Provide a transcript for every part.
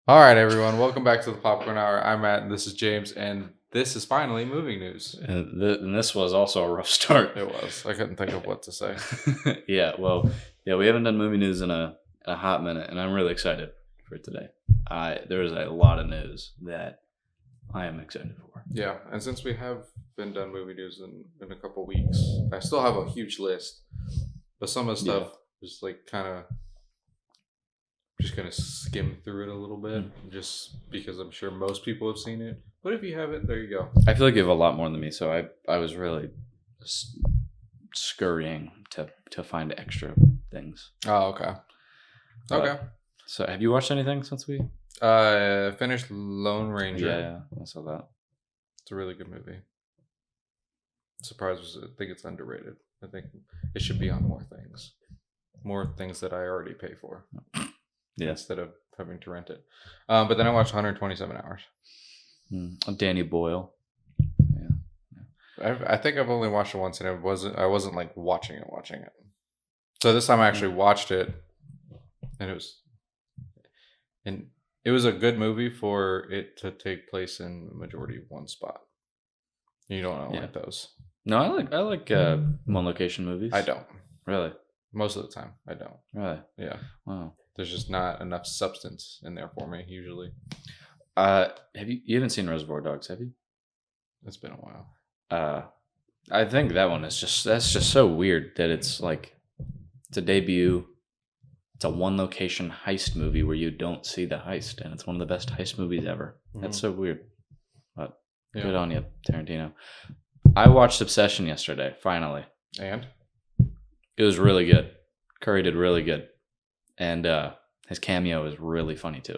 All right, everyone. Welcome back to the Popcorn Hour. I'm Matt, and this is James, and this is finally movie news. And this was also a rough start. It was. I couldn't think of what to say. We haven't done movie news in a hot minute, and I'm really excited for today. There's a lot of news that I am excited for. Yeah, and since we have been done movie news in a couple weeks, I still have a huge list, but some of the stuff is like kind of just gonna skim through it a little bit, just because I'm sure most people have seen it. But if you haven't, there you go. I feel like you have a lot more than me, so I was really scurrying to find extra things. Oh, okay. Okay. So, have you watched anything since we? Finished Lone Ranger. Yeah, I saw that. It's a really good movie. Surprised, I think it's underrated. I think it should be on more things that I already pay for. Yeah. Instead of having to rent it. But then I watched 127 Hours. Danny Boyle. Yeah. I think I've only watched it once, and I wasn't like watching it. So this time I actually watched it, and it was a good movie for it to take place in the majority of one spot. You don't like those. No, I like one location movies. I don't. Really? Most of the time, I don't. Really? Yeah. Wow. There's just not enough substance in there for me, usually. Have you haven't seen Reservoir Dogs, have you? It's been a while. I think that one is that's just so weird that it's like, it's a debut. It's a one location heist movie where you don't see the heist, and it's one of the best heist movies ever. Mm-hmm. That's so weird. But good on you, Tarantino. I watched Obsession yesterday, finally. And? It was really good. Curry did really good. And his cameo is really funny too.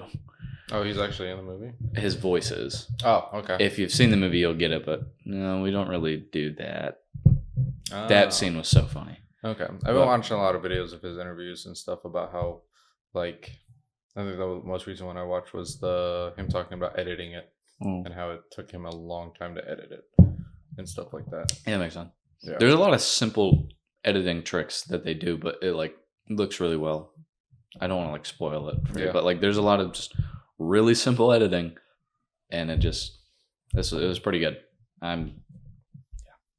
Oh, he's actually in the movie? His voice is. Oh, okay. If you've seen the movie, you'll get it, but no, we don't really do that. That scene was so funny. Okay. I've been watching a lot of videos of his interviews and stuff about how, like, I think the most recent one I watched was him talking about editing it and how it took him a long time to edit it and stuff like that. Yeah, that makes sense. Yeah. There's a lot of simple editing tricks that they do, but it like looks really well. I don't want to like spoil it for you, but like there's a lot of just really simple editing, and it was pretty good.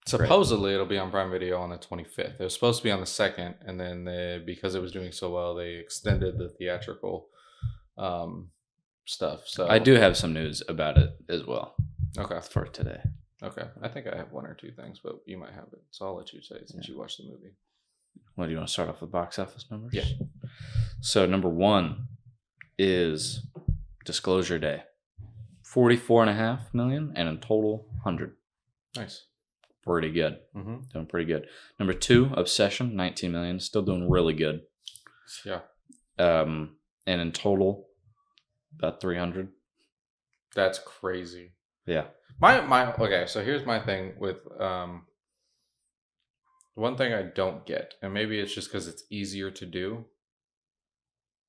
Supposedly it'll be on Prime Video on the 25th. It was supposed to be on the 2nd, and then because it was doing so well, they extended the theatrical stuff. So I do have some news about it as well. Okay. For today. Okay. I think I have one or two things, but you might have it. So I'll let you say it since you watched the movie. What, do you want to start off with box office numbers? Yeah. So number 1 is Disclosure Day. 44.5 million, and in total 100. Nice. Pretty good. Mm-hmm. Doing pretty good. Number 2, Obsession, 19 million. Still doing really good. Yeah. And in total, about 300. That's crazy. Yeah. Okay, so here's my thing with one thing I don't get, and maybe it's just because it's easier to do.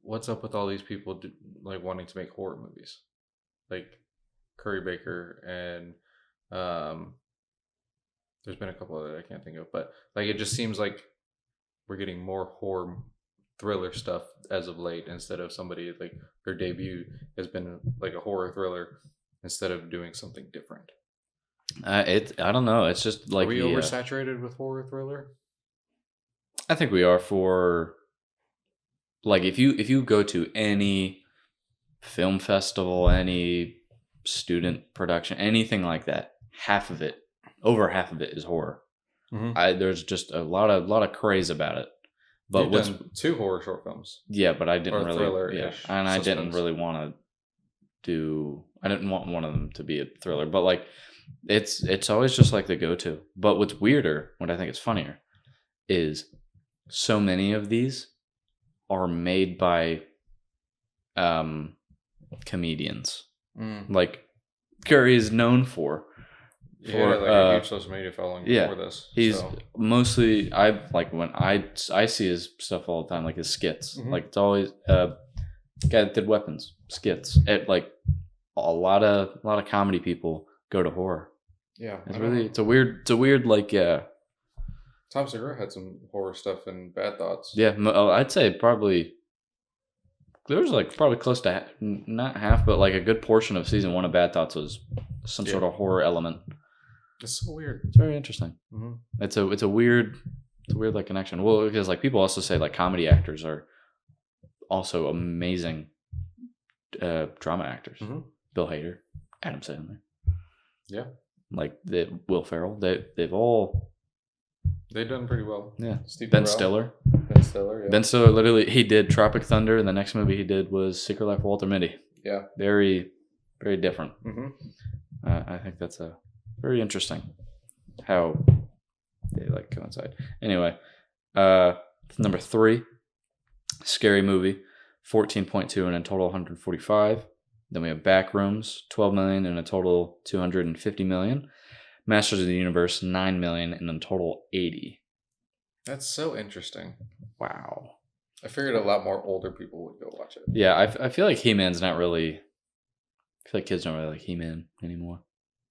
What's up with all these people like wanting to make horror movies, like Curry Baker and there's been a couple that I can't think of, but like it just seems like we're getting more horror thriller stuff as of late instead of somebody like her debut has been like a horror thriller instead of doing something different. I don't know. It's just like, are we oversaturated with horror thriller? I think we are. For like, if you go to any film festival, any student production, anything like that, over half of it is horror. Mm-hmm. There's just a lot of craze about it. But You've done 2 horror short films. Yeah, but I didn't really. Thriller-ish and I didn't really want to do. I didn't want one of them to be a thriller, but like, it's always just like the go-to. But what's weirder, what I think is funnier, is so many of these are made by comedians. Like Curry is known for a huge social media following before this. He's mostly, when I see his stuff all the time, like his skits. Mm-hmm. Like it's always guy that did Weapons skits. Like a lot of comedy people go to horror. Yeah, it's a weird like Tom Segura had some horror stuff and Bad Thoughts. Yeah, I'd say probably there was like probably close to not half, but like a good portion of season 1 of Bad Thoughts was some sort of horror element. It's so weird. It's very interesting. Mm-hmm. It's a weird like connection. Well, because like people also say like comedy actors are also amazing drama actors. Mm-hmm. Bill Hader, Adam Sandler. Yeah. Like Will Ferrell. They've done pretty well. Yeah. Ben Stiller. Yeah. Ben Stiller literally he did Tropic Thunder, and the next movie he did was Secret Life of Walter Mitty. Yeah. Very, very different. Mm-hmm. I think that's a very interesting how they like coincide. Anyway, number 3, Scary Movie, 14.2 and a total 145. Then we have Backrooms, 12 million and a total 250 million. Masters of the Universe, 9 million and a total 80. That's so interesting. Wow. I figured a lot more older people would go watch it. Yeah, I feel like He-Man's not really... I feel like kids don't really like He-Man anymore.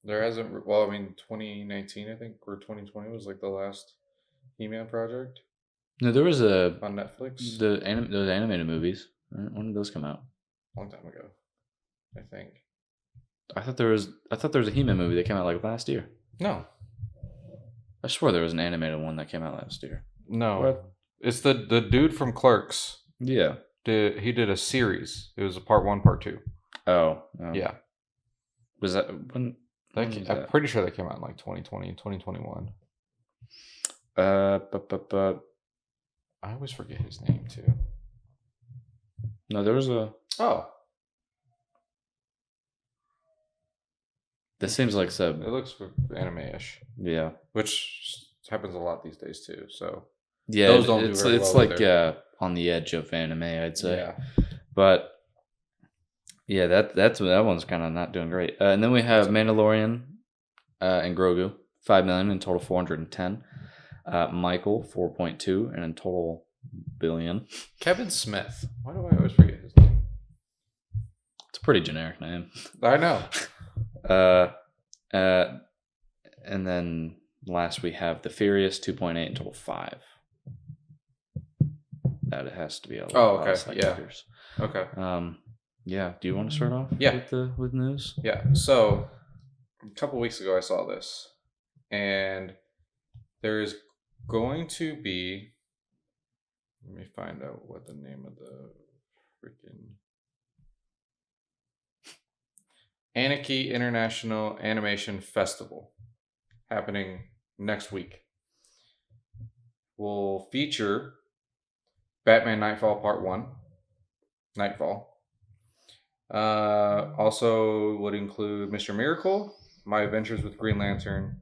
There hasn't... Well, I mean, 2019, I think, or 2020 was like the last He-Man project. No, there was a... On Netflix? Those animated movies. When did those come out? A long time ago, I think. I thought there was a He-Man movie that came out like last year. No. I swear there was an animated one that came out last year. No. What? It's the dude from Clerks. Yeah. He did a series. It was a part 1, part 2. Oh. Yeah. Was that when was I'm that? pretty sure that came out in like 2020 and 2021. But I always forget his name too. No, there was a... Oh. This seems like It looks anime-ish. Yeah. Which happens a lot these days too, so... Yeah, those don't it's do very it's well like on the edge of anime, I'd say. Yeah. But yeah, that one's kind of not doing great. And then we have Mandalorian and Grogu, 5 million in total 410. Michael, 4.2 and in total billion. Kevin Smith. Why do I always forget his name? It's a pretty generic name. I know. And then last we have The Furious, 2.8 and total 5. That it has to be a lot. Oh, okay. Yeah. Figures. Okay. Yeah. Do you want to start off? Yeah. With news? Yeah. So a couple weeks ago I saw this, and there is going to be... Let me find out what the name of the freaking... Anarchy International Animation Festival happening next week. Will feature Batman Nightfall Part 1. Nightfall. Also would include Mr. Miracle, My Adventures with Green Lantern,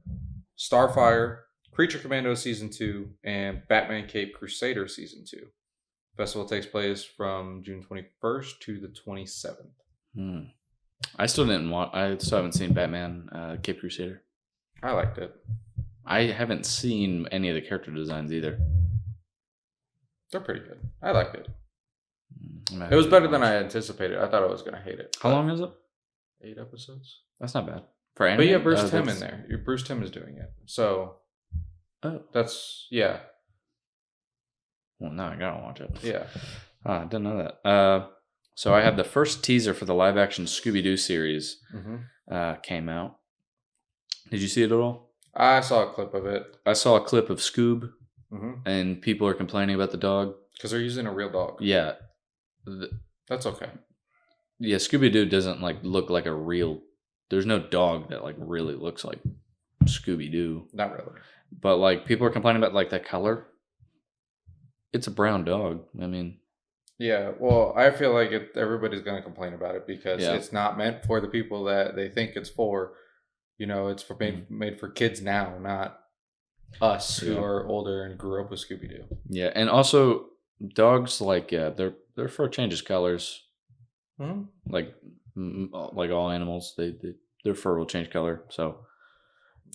Starfire, Creature Commandos Season 2, and Batman Cape Crusader Season 2. Festival takes place from June 21st to the 27th. I still haven't seen Batman Cape Crusader. I liked it. I haven't seen any of the character designs either. They're pretty good. I liked it. It was better than I anticipated. I thought I was going to hate it. How long is it? 8 episodes. That's not bad. For anime? But you have Bruce Timm in there. Bruce Timm is doing it. So, that's, yeah. Well, now I gotta watch it. Yeah. I didn't know that. So I have the first teaser for the live-action Scooby-Doo series came out. Did you see it at all? I saw a clip of it. I saw a clip of Scoob, and people are complaining about the dog. Because they're using a real dog. Yeah. That's okay. Yeah, Scooby-Doo doesn't like look like a real... There's no dog that like really looks like Scooby-Doo. Not really. But like people are complaining about like that color. It's a brown dog. I mean... Yeah, well, I feel like everybody's going to complain about it because it's not meant for the people that they think it's for. You know, it's for made for kids now, not us who are older and grew up with Scooby-Doo. Yeah, and also dogs, like, their fur changes colors. Like all animals, their fur will change color. So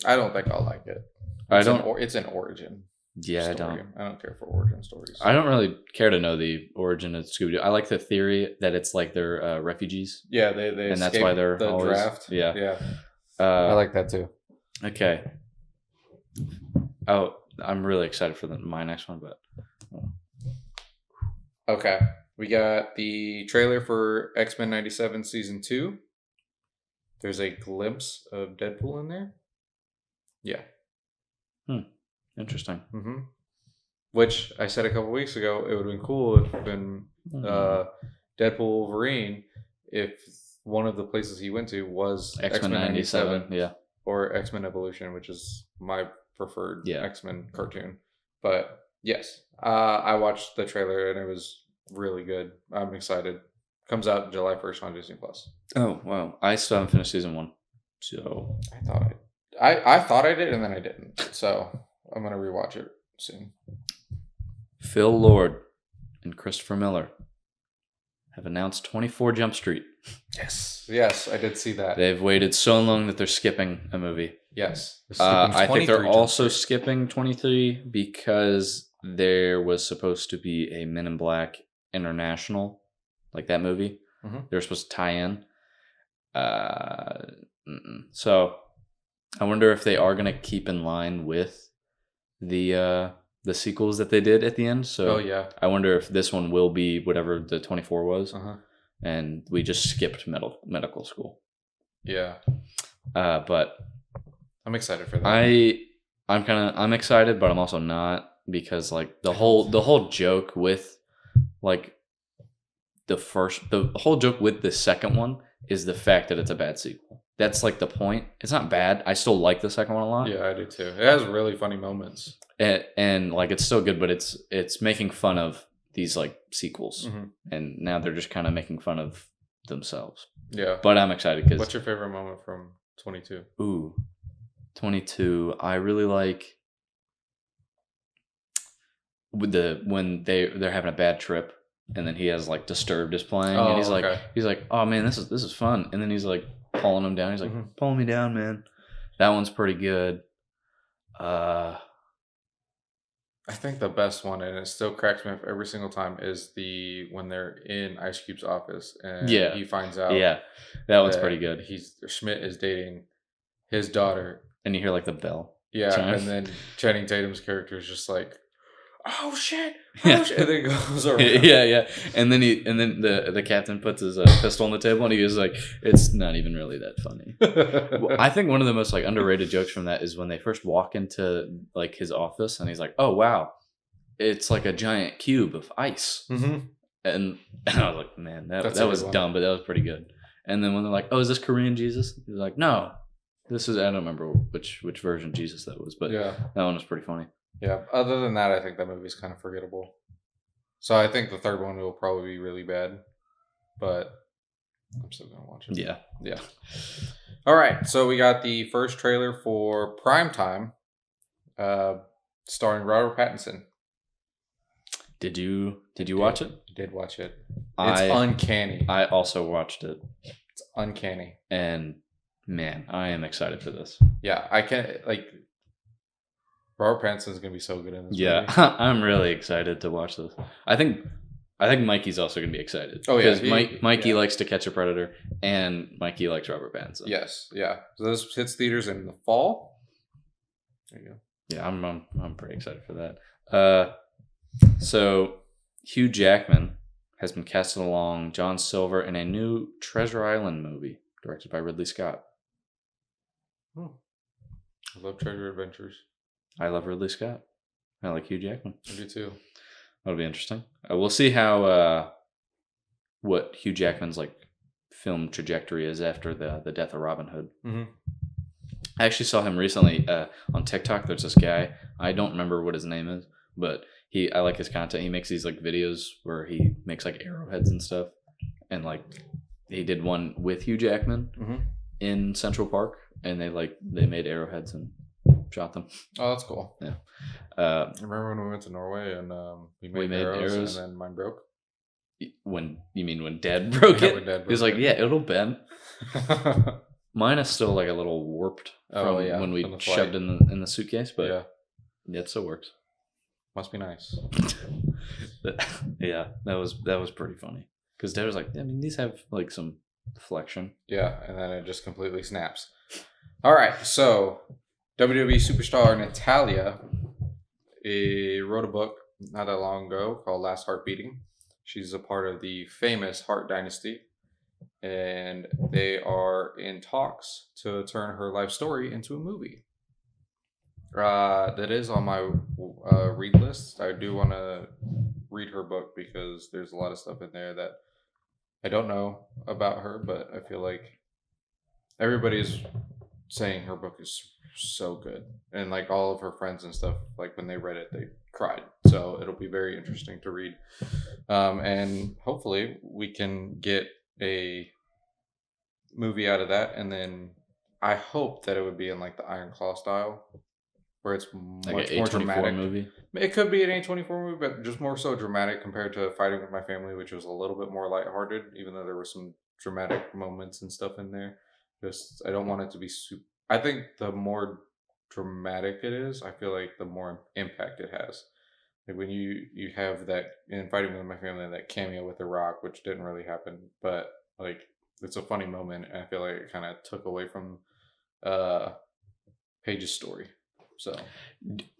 I don't think I'll like it. It's an origin. Yeah, story. I don't care for origin stories. I don't really care to know the origin of Scooby-Doo. I like the theory that it's like they're refugees. Yeah, they and that's why they're the always, draft. Yeah. I like that too. Okay. Oh, I'm really excited for my next one, but okay. We got the trailer for X-Men 97 Season 2. There's a glimpse of Deadpool in there. Yeah. Interesting. Mm-hmm. Which I said a couple weeks ago, it would have been cool if it'd been Deadpool Wolverine if one of the places he went to was X-Men 97. Yeah. Or X-Men Evolution, which is my preferred X-Men cartoon. But yes, I watched the trailer and it was really good. I'm excited. Comes out July 1st on Disney Plus. Oh wow! I still haven't finished season 1, so I thought I did and then I didn't. So I'm gonna rewatch it soon. Phil Lord and Christopher Miller have announced 24 Jump Street. Yes, I did see that. They've waited so long that they're skipping a movie. Yes, I think they're also skipping 23 because there was supposed to be a Men in Black International, like that movie. Mm-hmm. They were supposed to tie in. So I wonder if they are going to keep in line with the sequels that they did at the end. So I wonder if this one will be whatever the 24 was. And we just skipped medical school. Yeah. But I'm excited for that. I'm excited, but I'm also not, because like the whole joke with like the whole joke with the second one is the fact that it's a bad sequel. That's like the point. It's not bad. I still like the second one a lot. Yeah, I do too. It has really funny moments. And like it's still good, but it's making fun of these like sequels. Mm-hmm. And now they're just kind of making fun of themselves. Yeah. But I'm excited because... What's your favorite moment from 22? Ooh, 22. I really like with when they're having a bad trip, and then he has like Disturbed is playing, and he's like, oh man, this is fun, and then he's like pulling him down. He's like, pulling me down, man. That one's pretty good. I think the best one, and it still cracks me up every single time, is when they're in Ice Cube's office and he finds out. Yeah, that one's pretty good. Schmidt is dating his daughter, and you hear like the bell. Yeah, chime. And then Channing Tatum's character is just like, "Oh shit!" And then it goes around. yeah. And then the captain puts his pistol on the table, and he was like, "It's not even really that funny." Well, I think one of the most like underrated jokes from that is when they first walk into like his office, and he's like, "Oh wow, it's like a giant cube of ice." Mm-hmm. And I was like, "Man, that was dumb, but that was pretty good." And then when they're like, "Oh, is this Korean Jesus?" He's like, "No, this is." I don't remember which version of Jesus that was, but that one was pretty funny. Yeah. Other than that, I think that movie's kind of forgettable. So I think the third one will probably be really bad, but I'm still gonna watch it. Yeah. All right. So we got the first trailer for Primetime, starring Robert Pattinson. Did you watch it? I did watch it. It's uncanny. I also watched it. It's uncanny. And man, I am excited for this. Yeah, I can't like. Robert Pattinson's gonna be so good in this movie. I'm really excited to watch this. I think Mikey's also gonna be excited. Oh yeah, because Mikey likes To Catch a Predator, and Mikey likes Robert Pattinson. Yes, yeah. So this hits theaters in the fall. There you go. Yeah, I'm pretty excited for that. So Hugh Jackman has been casted along John Silver in a new Treasure Island movie directed by Ridley Scott. I love Treasure Adventures. I love Ridley Scott. I like Hugh Jackman. I do too. That'll be interesting. We'll see how what Hugh Jackman's like film trajectory is after the death of Robin Hood. Mm-hmm. I actually saw him recently on TikTok. There's this guy. I don't remember what his name is, but I like his content. He makes these like videos where he makes like arrowheads and stuff, and like he did one with Hugh Jackman in Central Park, and they made arrowheads and shot them. Oh, that's cool. Yeah. Remember when we went to Norway and we made arrows and then mine broke? When Dad broke it? When Dad broke he was like, "Yeah, it'll bend." Mine is still like a little warped from when we shoved in the suitcase, but it still works. Must be nice. Yeah, that was pretty funny because Dad was like, "I mean, these have like some flexion." Yeah, and then it just completely snaps. All right, so WWE superstar Natalya wrote a book not that long ago called Last Heart Beating. She's a part of the famous Hart Dynasty, and they are in talks to turn her life story into a movie. That is on my read list. I do want to read her book because there's a lot of stuff in there that I don't know about her, but I feel like everybody's saying her book is so good, and like all of her friends and stuff, like when they read it, they cried. So it'll be very interesting to read, and hopefully we can get a movie out of that, and then I hope that it would be in like the Iron Claw style, where it's Like much an more A24 dramatic. movie. It could be an A24 movie, but just more so dramatic compared to Fighting with My Family, which was a little bit more lighthearted, even though there were some dramatic moments and stuff in there. Just I don't want it to be super. I think the more dramatic it is, I feel like the more impact it has. Like when you have that in Fighting with My Family, that cameo with The Rock, which didn't really happen, but like it's a funny moment, and I feel like it kind of took away from uh Paige's story. So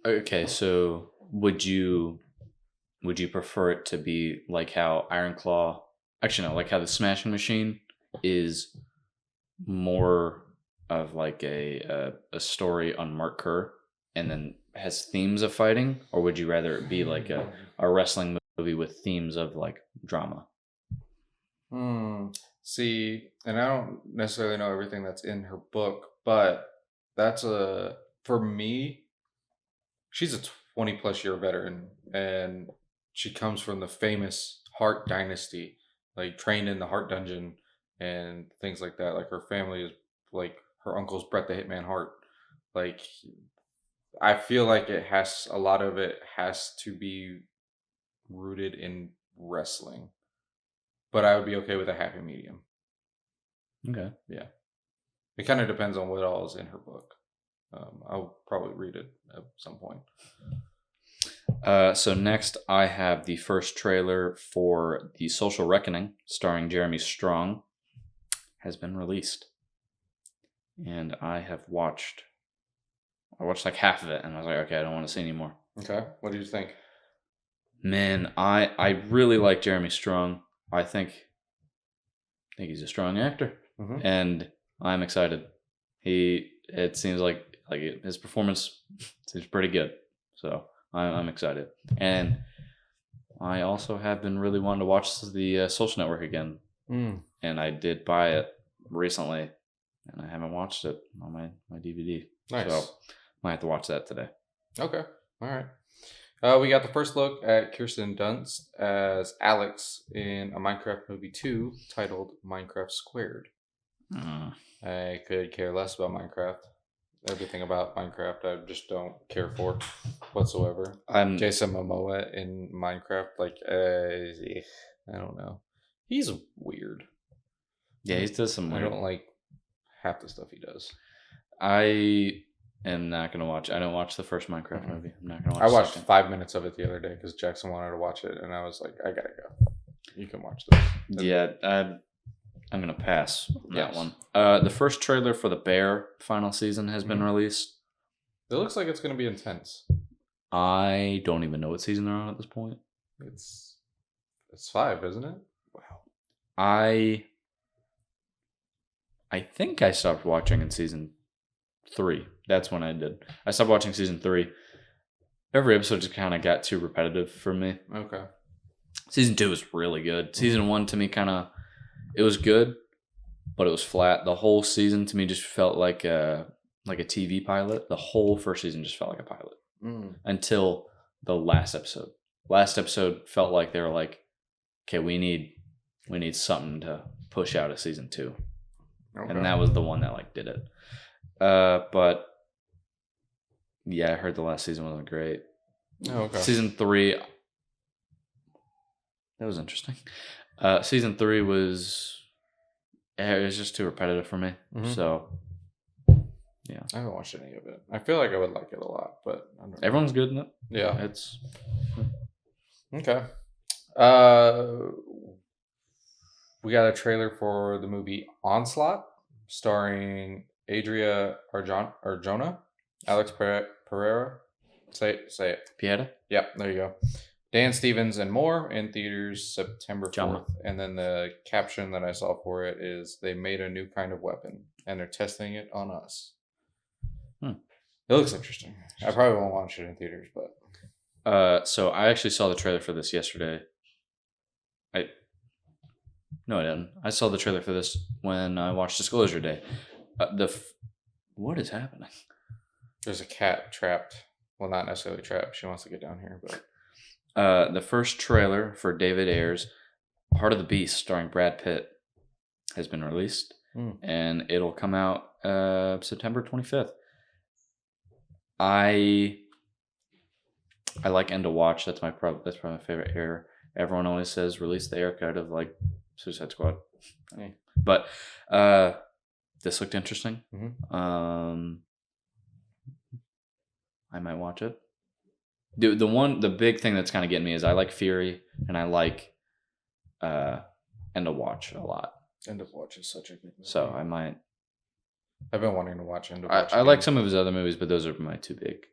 Okay, so would you prefer it to be like how Iron Claw, actually no, like how the Smashing Machine is more of like a story on Mark Kerr and then has themes of fighting, or would you rather it be like a wrestling movie with themes of like drama? See, and I don't necessarily know everything that's in her book, but that's a for me. She's a 20 plus year veteran, and she comes from the famous Hart Dynasty, like trained in the Hart Dungeon and things like that. Like her family is like her uncle's Bret the Hitman Hart. Like I feel like it has a lot of it has to be rooted in wrestling, but I would be okay with a happy medium. Okay. Yeah. It kind of depends on what all is in her book. I'll probably read it at some point. So next, I have the first trailer for The Social Reckoning, starring Jeremy Strong, has been released, and I watched like half of it, and I was like, okay, I don't want to see anymore. Okay, what do you think? Man, I really like Jeremy Strong. I think he's a strong actor, and I'm excited. It seems like his performance seems pretty good, so I'm excited. And I also have been really wanting to watch the Social Network again, and I did buy it recently, and I haven't watched it on my DVD. Nice. So might have to watch that today. Okay, all right. We got the first look at Kirsten Dunst as Alex in a Minecraft movie 2 titled Minecraft Squared. I could care less about Minecraft. Everything about Minecraft I just don't care for whatsoever. Jason Momoa in Minecraft, like, I don't know. He's weird. Yeah, he does some weird. I don't like half the stuff he does. I am not going to watch. I don't watch the first Minecraft movie. I'm not going to watch. I watched 5 minutes of it the other day because Jackson wanted to watch it, and I was like, I gotta go. You can watch this. Yeah, I'm going to pass on that one. The first trailer for The Bear final season has been released. It looks like it's going to be intense. I don't even know what season they're on at this point. It's 5, isn't it? Wow. I think I stopped watching in season 3. That's when I did. I stopped watching season 3. Every episode just kind of got too repetitive for me. Okay. Season 2 was really good. Season 1 to me it was good, but it was flat. The whole season to me just felt like a TV pilot. The whole first season just felt like a pilot until the last episode. Last episode felt like they were like, okay, we need something to push out of season 2. Okay. And that was the one that did it. But yeah, I heard the last season wasn't great. Oh, okay. Season 3, that was interesting. Season 3 was just too repetitive for me. So yeah, I haven't watched any of it. I feel like I would like it a lot, but I don't know. Everyone's good in it. Yeah, it's okay. We got a trailer for the movie Onslaught, starring Adria Arjona, Alex Pereira. Say it. Pieta? Yep, there you go. Dan Stevens and more in theaters September 4th. Jama. And then the caption that I saw for it is they made a new kind of weapon and they're testing it on us. It looks interesting. I probably won't watch it in theaters, but so I actually saw the trailer for this yesterday. No, I didn't. I saw the trailer for this when I watched Disclosure Day. What is happening? There's a cat trapped. Well, not necessarily trapped. She wants to get down here, but the first trailer for David Ayer's Heart of the Beast, starring Brad Pitt, has been released, and it'll come out September 25th. I like End of Watch. That's probably my favorite Ayer. Everyone always says release the Ayer cut of like Suicide Squad, but this looked interesting. I might watch it. The big thing that's kind of getting me is I like Fury and I like End of Watch a lot. End of Watch is such a good movie. So I might. I've been wanting to watch End of Watch. I like some of his other movies, but those are my two big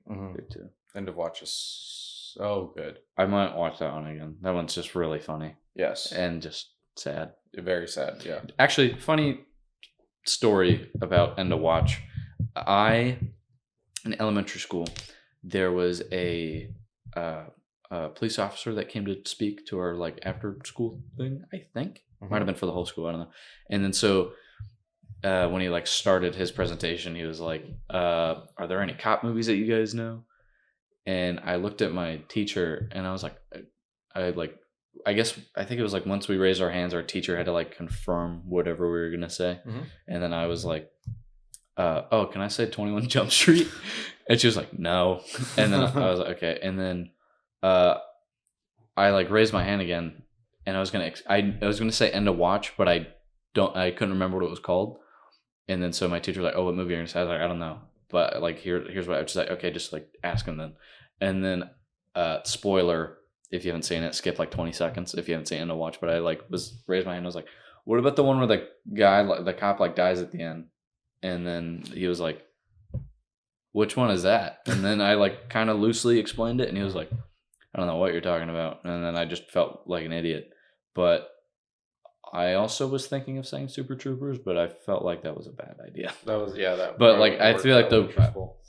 two. End of Watch is so good. I might watch that one again. That one's just really funny. Yes. And just sad. Very sad, yeah. Actually, funny story about End of Watch. In elementary school, there was a police officer that came to speak to our like after school thing, I think. Might have been for the whole school, I don't know. And then so when he like started his presentation, he was like, are there any cop movies that you guys know? And I looked at my teacher and I was like, I think it was like once we raised our hands, our teacher had to like confirm whatever we were going to say. And then I was like, oh, can I say 21 Jump Street? And she was like, no. And then I was like, okay. And then I like raised my hand again and I was going to say End of Watch, but I couldn't remember what it was called. And then so my teacher was like, oh, what movie are you going to say? I was like, I don't know. But like here's what I was just like, okay, just like ask him then. And then spoiler, if you haven't seen it, skip like 20 seconds if you haven't seen End of Watch. But I like raised my hand. I was like, what about the one where the guy, the cop like dies at the end? And then he was like, which one is that? And then I like kind of loosely explained it. And he was like, I don't know what you're talking about. And then I just felt like an idiot. But I also was thinking of saying Super Troopers, but I felt like that was a bad idea. That was, yeah. That but like, I feel like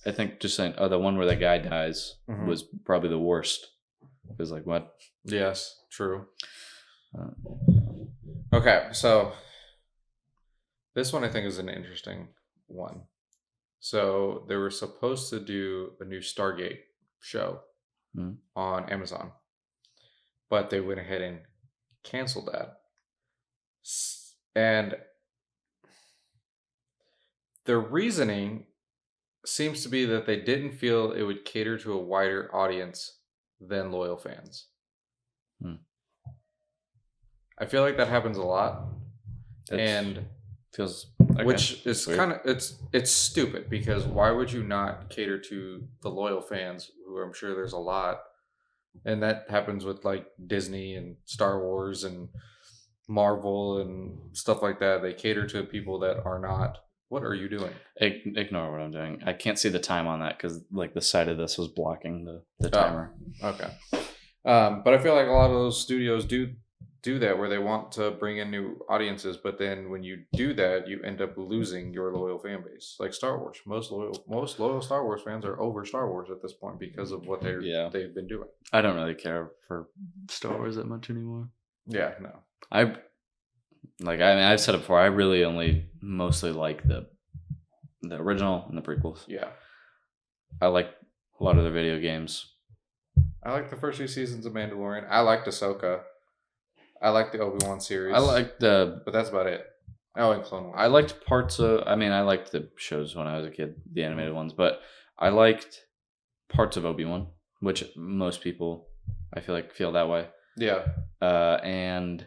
I think just saying, the one where the guy dies was probably the worst. It was like, what? Yes, true. Okay, so this one I think is an interesting one. So they were supposed to do a new Stargate show on Amazon, but they went ahead and canceled that. And the reasoning seems to be that they didn't feel it would cater to a wider audience than loyal fans. I feel like that happens a lot. And feels which is kind of it's stupid because why would you not cater to the loyal fans who I'm sure there's a lot, and that happens with like Disney and Star Wars and Marvel and stuff like that. They cater to people that are not. What are you doing? Ignore what I'm doing. I can't see the time on that because like the side of this was blocking the timer. Okay. But I feel like a lot of those studios do that where they want to bring in new audiences, but then when you do that, you end up losing your loyal fan base. Like Star Wars, most loyal Star Wars fans are over Star Wars at this point because of what they've been doing. I don't really care for Star Wars that much anymore. Yeah, no. I've said it before. I really only mostly like the original and the prequels. Yeah, I like a lot of the video games. I like the first few seasons of Mandalorian. I liked Ahsoka. I like the Obi-Wan series. But that's about it. Oh, and Clone Wars. I liked parts of. I mean, I liked the shows when I was a kid, the animated ones. But I liked parts of Obi-Wan, which most people, I feel like, feel that way. Yeah. And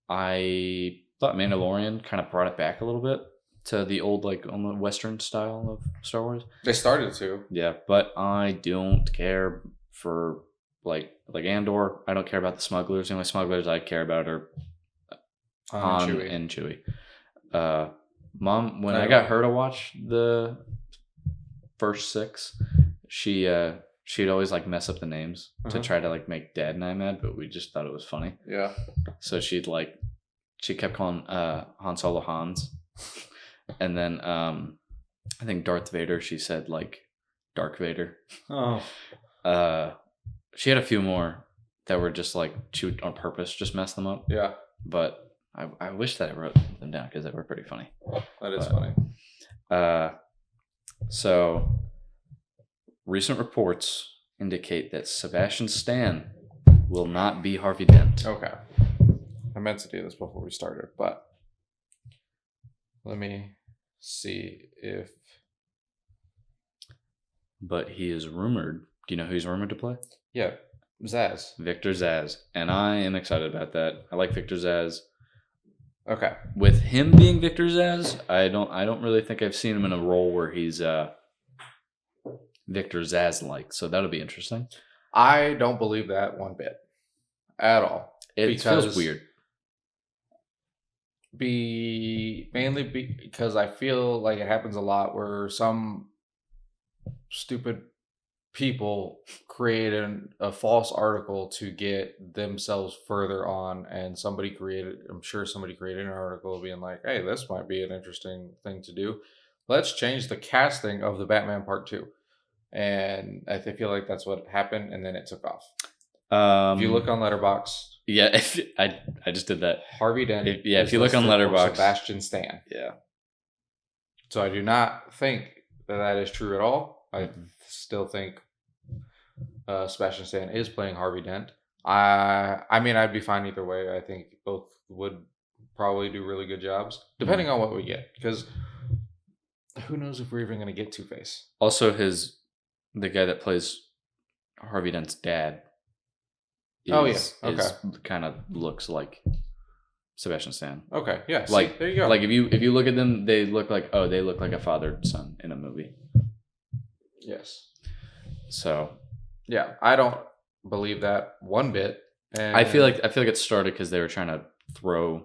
I thought Mandalorian kind of brought it back a little bit to the old, like, on the Western style of Star Wars. They started to. Yeah, but I don't care for, like Andor. I don't care about the smugglers. The only smugglers I care about are Han and Chewie. Mom, when I got her to watch the first 6, she she'd always like mess up the names to Uh-huh. try to like make Dad and I mad, but we just thought it was funny. Yeah. So she kept calling Han Solo Hans, and then I think Darth Vader. She said like Dark Vader. Oh. She had a few more that were just like she would on purpose just mess them up. Yeah. But I wish that I wrote them down because they were pretty funny. That is funny. So recent reports indicate that Sebastian Stan will not be Harvey Dent. Okay. I meant to do this before we started, but let me see if. But he is rumored. Do you know who he's rumored to play? Yeah, Zaz. Victor Zaz. And I am excited about that. I like Victor Zaz. Okay. With him being Victor Zaz, I don't really think I've seen him in a role where he's Victor Zaz-like. So that'll be interesting. I don't believe that one bit at all. It feels weird. Mainly because I feel like it happens a lot where some stupid people create a false article to get themselves further on, and I'm sure somebody created an article being like, hey, this might be an interesting thing to do. Let's change the casting of the Batman Part 2. And I feel like that's what happened, and then it took off. If you look on Letterboxd, yeah, I just did that. Harvey Dent. If you look on Letterboxd, Sebastian Stan. Yeah. So I do not think that is true at all. I still think Sebastian Stan is playing Harvey Dent. I mean, I'd be fine either way. I think both would probably do really good jobs, depending on what we get. Because who knows if we're even going to get Two-Face. Also, the guy that plays Harvey Dent's dad. Kind of looks like Sebastian Stan. Okay, yeah. Like, there you go. Like if you look at them, they look like a father son in a movie. Yes. So, yeah, I don't believe that one bit. And I feel like it started because they were trying to throw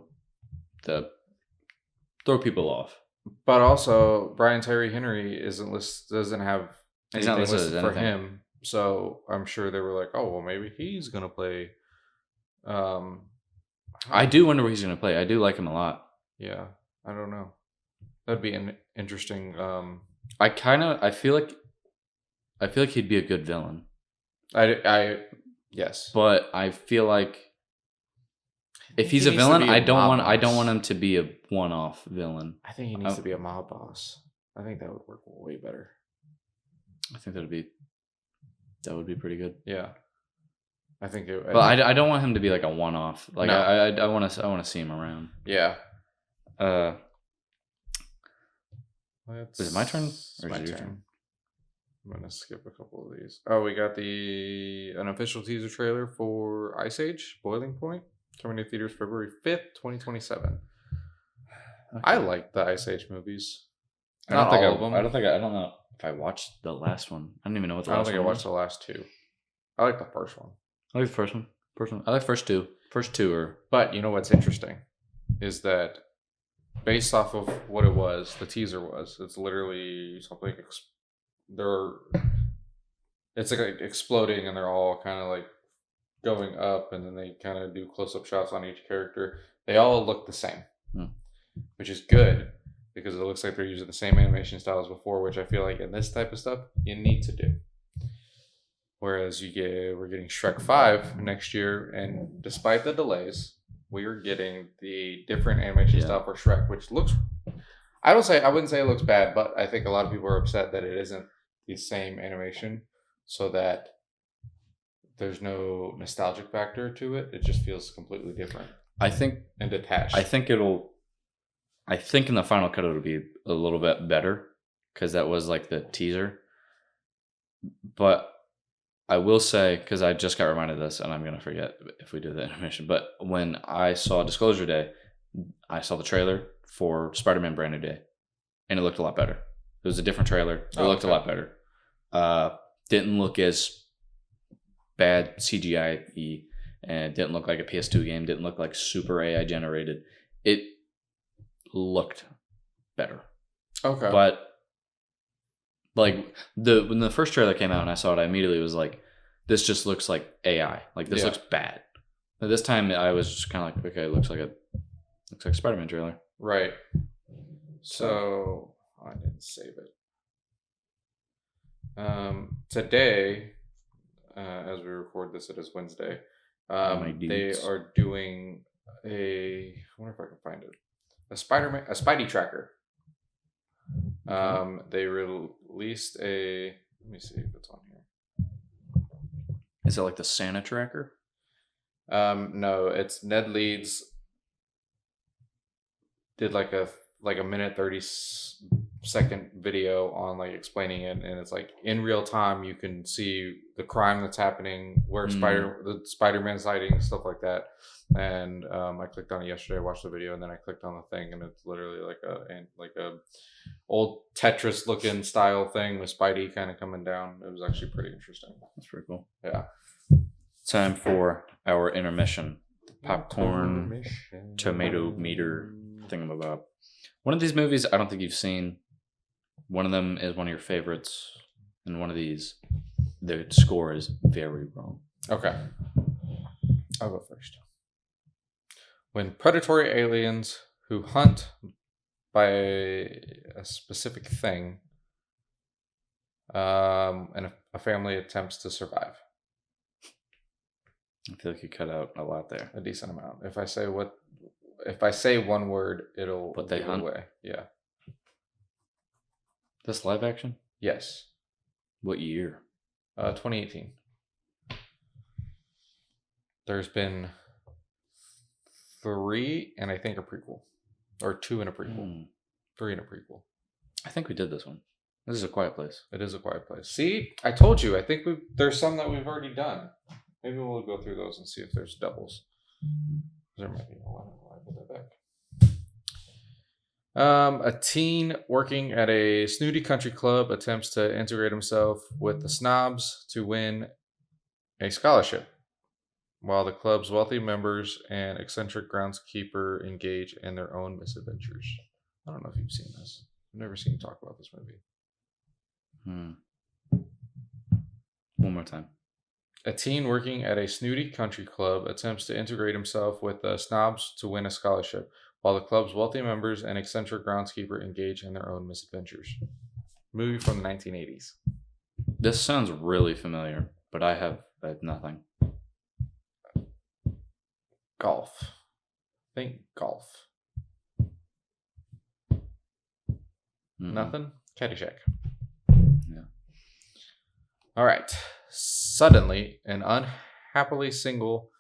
people off. But also, Brian Tyree Henry doesn't have He's not anything listed for anything. him. So I'm sure they were like, oh well, maybe he's gonna play. I do wonder what he's gonna play. I do like him a lot. Yeah, I don't know. That'd be an interesting. I feel like he'd be a good villain. Yes, but I feel like if he's a villain, I don't want him to be a one-off villain. I think he needs to be a mob boss. I think that would work way better. I think that would be pretty good. Yeah, I think it. But I don't want him to be like a one-off. Like no. I want to see him around. Yeah. Is it my turn? Or is it your turn? I'm gonna skip a couple of these. Oh, we got the unofficial teaser trailer for Ice Age: Boiling Point, coming to theaters February 5th, 2027. Okay. I like the Ice Age movies. I don't know if I watched the last one. I don't even know what the last one was. I don't think I watched the last two. I like the first one. I like the first one. I like the first two. First two are. But you know what's interesting is that based off of what it was, the teaser was, it's literally something. It's like exploding, and they're all kind of like going up, and then they kind of do close-up shots on each character. They all look the same, which is good because it looks like they're using the same animation style as before, which I feel like in this type of stuff you need to do. Whereas we're getting Shrek 5 next year, and despite the delays, we are getting the different animation style for Shrek, which looks. I wouldn't say it looks bad, but I think a lot of people are upset that it isn't the same animation, so that there's no nostalgic factor to it. It just feels completely different. I think and detached. I think in the final cut it'll be a little bit better because that was like the teaser. But I will say, because I just got reminded of this, and I'm gonna forget if we do the animation. But when I saw Disclosure Day, I saw the trailer for Spider-Man Brand New Day, and it looked a lot better. It was a different trailer. It looked a lot better. Didn't look as bad CGI-y, and didn't look like a PS2 game. Didn't look like super AI generated. It looked better. Okay. But Like when the first trailer came out and I saw it, I immediately was like, "This just looks like AI. Like this looks bad." But this time I was just kind of like, "Okay, it looks like a Spider-Man trailer." Right. So I didn't save it. Today, as we record this, it is Wednesday. They are doing I wonder if I can find it. A Spidey tracker. They released a. Let me see if it's on here. Is it like the Santa tracker? No, it's Ned Leeds did like a minute 30-second video on like explaining it, and it's like in real time you can see the crime that's happening, where the Spider-Man sighting, stuff like that. And I clicked on it yesterday, watched the video, and then I clicked on the thing, and it's literally like a old Tetris looking style thing with Spidey kind of coming down. It was actually pretty interesting. That's pretty cool. Yeah. Time for our intermission. Popcorn, tomato meter thingamabob. One of these movies I don't think you've seen. One of them is one of your favorites, and one of these, the score is very wrong. Okay. I'll go first. When predatory aliens who hunt by a specific thing, and a family attempts to survive. I feel like you cut out a lot there. A decent amount. If I say one word, it'll But they give hunt? it away. Yeah. This live action? Yes. What year? 2018. There's been 3 and I think a prequel, or 2 and a prequel, 3 and a prequel. I think we did this one. This is A Quiet Place. It is A Quiet Place. See, I told you. I think there's some that we've already done. Maybe we'll go through those and see if there's doubles. There might be one. I'll put that back. A teen working at a snooty country club attempts to integrate himself with the snobs to win a scholarship, while the club's wealthy members and eccentric groundskeeper engage in their own misadventures. I don't know if you've seen this. I've never seen you talk about this movie. One more time. A teen working at a snooty country club attempts to integrate himself with the snobs to win a scholarship, while the club's wealthy members and eccentric groundskeeper engage in their own misadventures. Movie from the 1980s. This sounds really familiar, but I have nothing. Golf. Think golf. Nothing? Caddyshack. Yeah. All right. Suddenly, an unhappily single...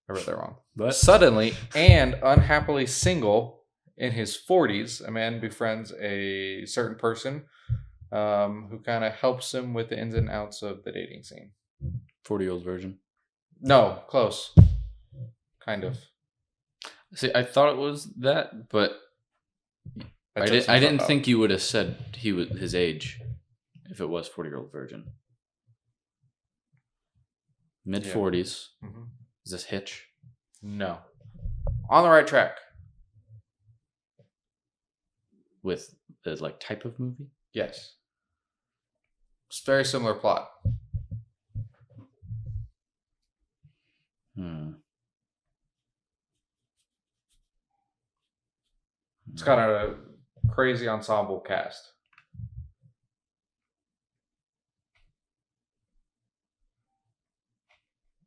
I read that wrong. But Suddenly and unhappily single in his 40s, a man befriends a certain person who kind of helps him with the ins and outs of the dating scene. 40-year-old virgin. No, close. Kind of. See, I thought it was that, but I didn't think you would have said he was his age if it was 40-year-old virgin. Mid-40s. Yeah. Mm-hmm. Is this Hitch? No. On the right track. With the type of movie? Yes. It's very similar plot. It's got a crazy ensemble cast.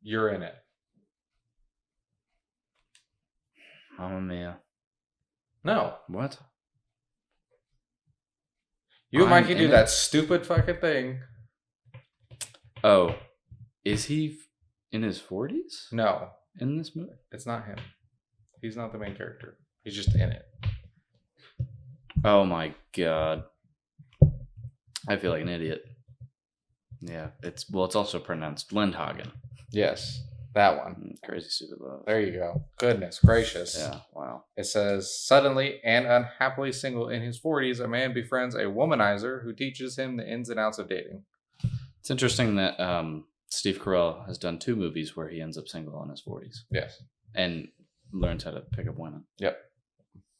You're in it. Mamma Mia. No. What? You and Mikey do that stupid fucking thing. Oh. Is he in his 40s? No. In this movie? It's not him. He's not the main character. He's just in it. Oh my god. I feel like an idiot. Yeah. It's also pronounced Lindhagen. Yes. That one. Crazy Stupid Love. There you go. Goodness gracious. Yeah, wow. It says, suddenly and unhappily single in his 40s, a man befriends a womanizer who teaches him the ins and outs of dating. It's interesting that Steve Carell has done 2 movies where he ends up single in his 40s. Yes. And learns how to pick up women. Yep.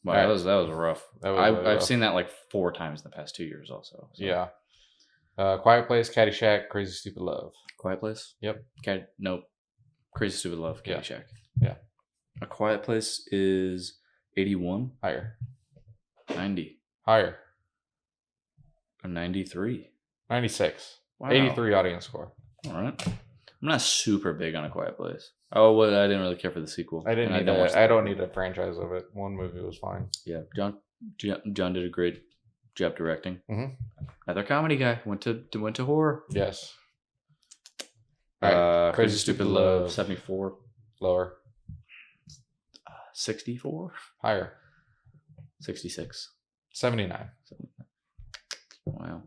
Wow, Right. that was rough. That was really I've rough. seen that like 4 times in the past 2 years also. So. Yeah. Quiet Place, Caddyshack, Crazy Stupid Love. Quiet Place? Yep. Nope. Crazy Stupid Love, Yeah. Caddyshack. Yeah. A Quiet Place is 81. Higher. 90. Higher. A 93. 96. Wow. 83 audience score. All right. I'm not super big on A Quiet Place. Oh, well, I didn't really care for the sequel. I didn't And need watch I don't need a franchise of it. One movie was fine. Yeah, John did a great job directing. Mhm. Another comedy guy went to horror. Yes. Alright, Crazy Stupid Love 74. Lower. 64. Higher. 66. 79. Wow.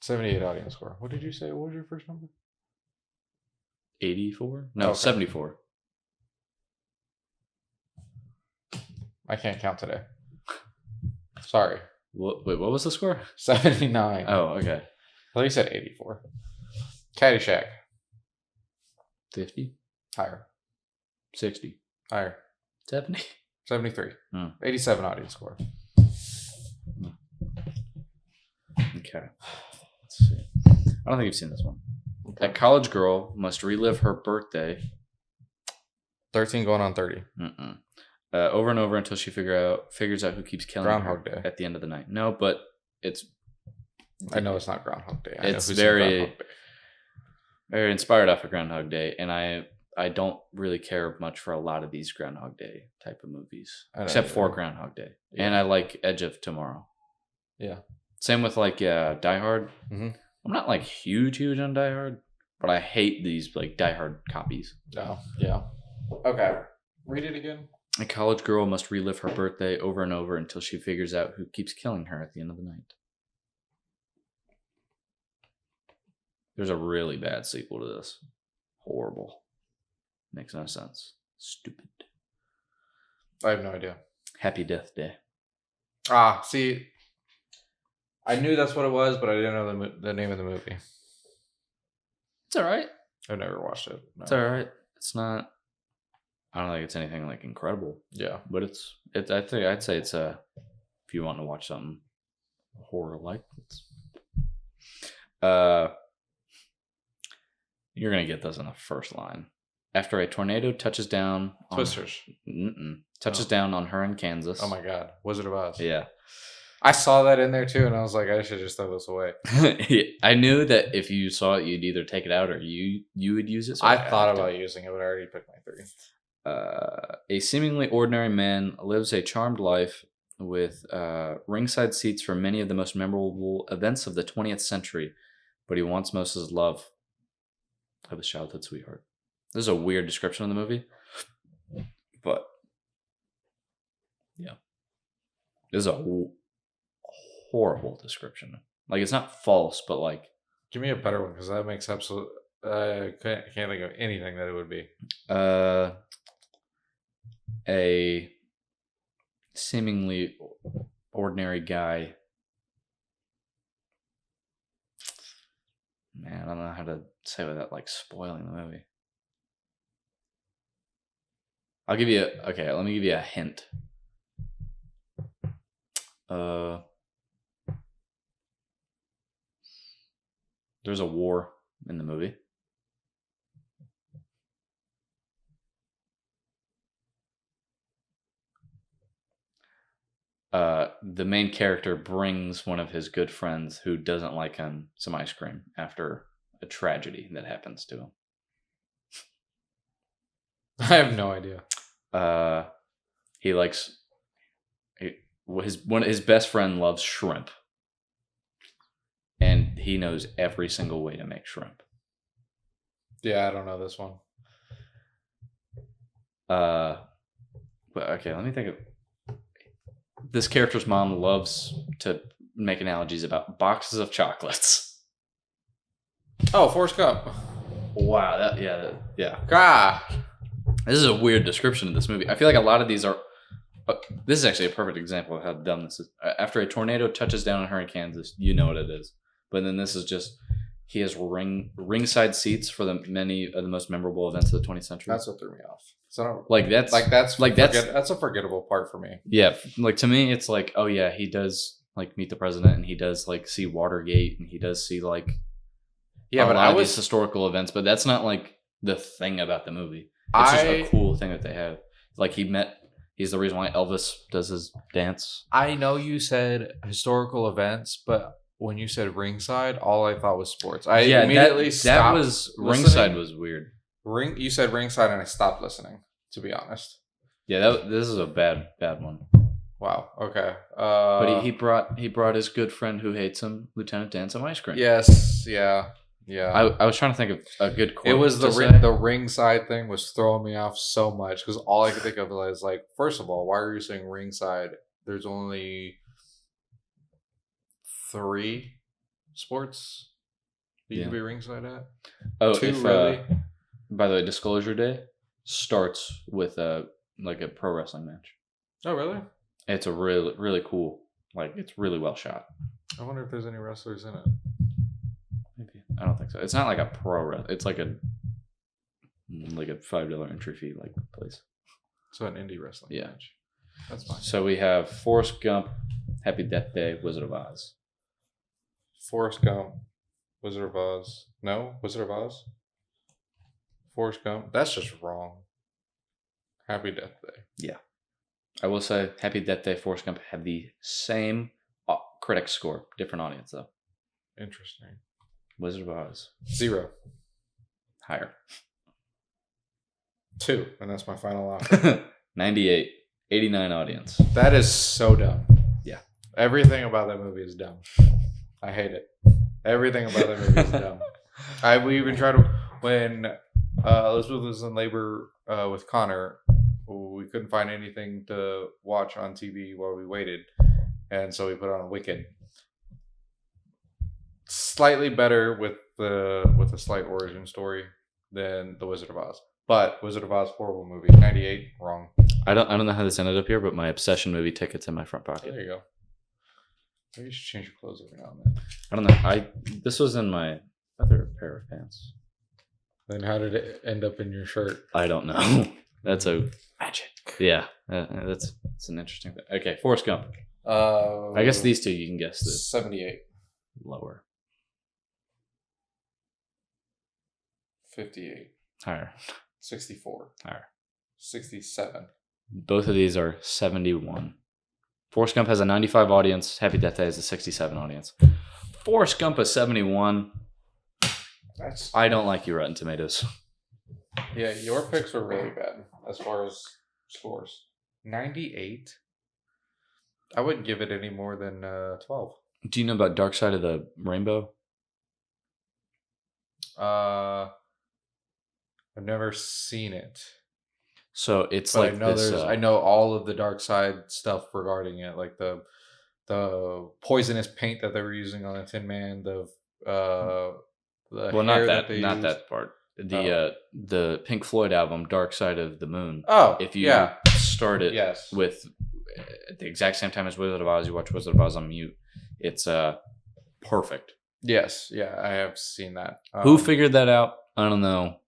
78 audience score. What did you say? What was your first number? 84? No, Okay. 74. I can't count today. Sorry. Wait, what was the score? 79. Oh, okay. I thought you said 84. Caddyshack. 50. Higher. 60. Higher. 70. 73. Hmm. 87 audience score. Okay. Let's see. I don't think you've seen this one. A college girl must relive her birthday 13 going on 30. over and over until she figures out who keeps killing Groundhog her Day. at the end of the night. No, but it's I know it's not Groundhog Day. I know It's who's in very- Groundhog Day. very inspired off of Groundhog Day, and I don't really care much for a lot of these Groundhog Day type of movies, I don't except for either. Groundhog Day, Yeah. and I like Edge of Tomorrow. Yeah. Same with like Die Hard. Mhm. I'm not like huge on Die Hard, but I hate these like Die Hard copies. No. Yeah. Okay. Read it again. A college girl must relive her birthday over and over until she figures out who keeps killing her at the end of the night. There's a really bad sequel to this. Horrible. Makes no sense. Stupid. I have no idea. Happy Death Day. Ah, see, I knew that's what it was, but I didn't know the name of the movie. It's alright. I've never watched it. No. It's alright. It's not. I don't think it's anything like incredible, Yeah. but it's. I'd say it's a. If you want to watch something horror like, you're gonna get this in the first line. After a tornado touches down, Twisters. touches down on her in Kansas. Oh my God. Wizard of Oz. Yeah. I saw that in there too, and I was like, I should just throw this away. I knew that if you saw it, you'd either take it out or you would use it. So I thought about using it, but I already picked my 3. A seemingly ordinary man lives a charmed life with ringside seats for many of the most memorable events of the 20th century, but he wants most of his love of his childhood sweetheart. This is a weird description of the movie, but yeah, this is a horrible description. Like, it's not false, but like, Give me a better one, because that makes absolute. I can't think of anything that it would be. a seemingly ordinary guy. Man, I don't know how to say without like spoiling the movie. Let me give you a hint. There's a war in the movie. The main character brings one of his good friends who doesn't like him some ice cream after a tragedy that happens to him. I have no idea. He likes his best friend loves shrimp, and he knows every single way to make shrimp. Yeah, I don't know this one. But okay, let me think of. This character's mom loves to make analogies about boxes of chocolates. Oh, Forrest Gump. Wow, yeah. Ah. This is a weird description of this movie. I feel like a lot of these are. This is actually a perfect example of how dumb this is. After a tornado touches down on her in Kansas, you know what it is. But then this is just he has ringside seats for many of the most memorable events of the 20th century. That's what threw me off. So Like that's that's a forgettable part for me. yeah. Like to me, it's like, oh yeah, he does like meet the president, and he does like see Watergate, and he does see like Yeah, but lot of these historical events, but that's not like the thing about the movie. It's just a cool thing that they have. Like he's the reason why Elvis does his dance. I know you said historical events, but when you said ringside, all I thought was sports. I immediately stopped. That was ringside was weird. You said ringside, and I stopped listening. To be honest. Yeah, this is a bad one. Wow. Okay. But he brought his good friend who hates him, Lieutenant Dan, some ice cream. Yes. Yeah. Yeah. I was trying to think of a good quote. It was the ringside thing was throwing me off so much because all I could think of was like, first of all, why are you saying ringside? There's only 3 sports that you can be ringside at. Oh, 2 really? By the way, Disclosure Day starts with a pro wrestling match. Oh, really? It's a really, really cool. Like, it's really well shot. I wonder if there's any wrestlers in it. Maybe. I don't think so. It's not like a pro wrestling. It's like a $5 entry fee like place. So an indie wrestling match. That's fine. So we have Forrest Gump, Happy Death Day, Wizard of Oz. Forrest Gump, Wizard of Oz. No, Wizard of Oz. Forrest Gump. That's just wrong. Happy Death Day. Yeah. I will say Happy Death Day, Forrest Gump have the same critic score. Different audience, though. Interesting. Wizard of Oz. 0. Higher. 2. And that's my final answer. 98. 89 audience. That is so dumb. Yeah. Everything about that movie is dumb. I hate it. Everything about that movie is dumb. We even tried to... When Elizabeth was in labor with Connor, we couldn't find anything to watch on TV while we waited. And so we put on Wicked. Slightly better with a slight origin story than The Wizard of Oz. But Wizard of Oz, horrible movie. 98, wrong. I don't know how this ended up here, but my Obsession movie ticket's in my front pocket. There you go. Maybe you should change your clothes every now and then. I don't know. This was in my other pair of pants. Then how did it end up in your shirt? I don't know. That's a magic. Yeah, that's an interesting thing. Okay, Forrest Gump. I guess these two you can guess this. 78. Lower. 58. Higher. 64. Higher. 67. Both of these are 71. Forrest Gump has a 95 audience. Happy Death Day has a 67 audience. Forrest Gump is 71. I don't like you, Rotten Tomatoes. Yeah, your picks were really bad as far as scores. 98. I wouldn't give it any more than 12. Do you know about Dark Side of the Rainbow? I've never seen it. So it's but like I know this. I know all of the dark side stuff regarding it, like the poisonous paint that they were using on the Tin Man, not that part. The Pink Floyd album, Dark Side of the Moon. Oh, if you start it with at the exact same time as Wizard of Oz, you watch Wizard of Oz on mute. It's perfect. Yes, yeah, I have seen that. Who figured that out? I don't know.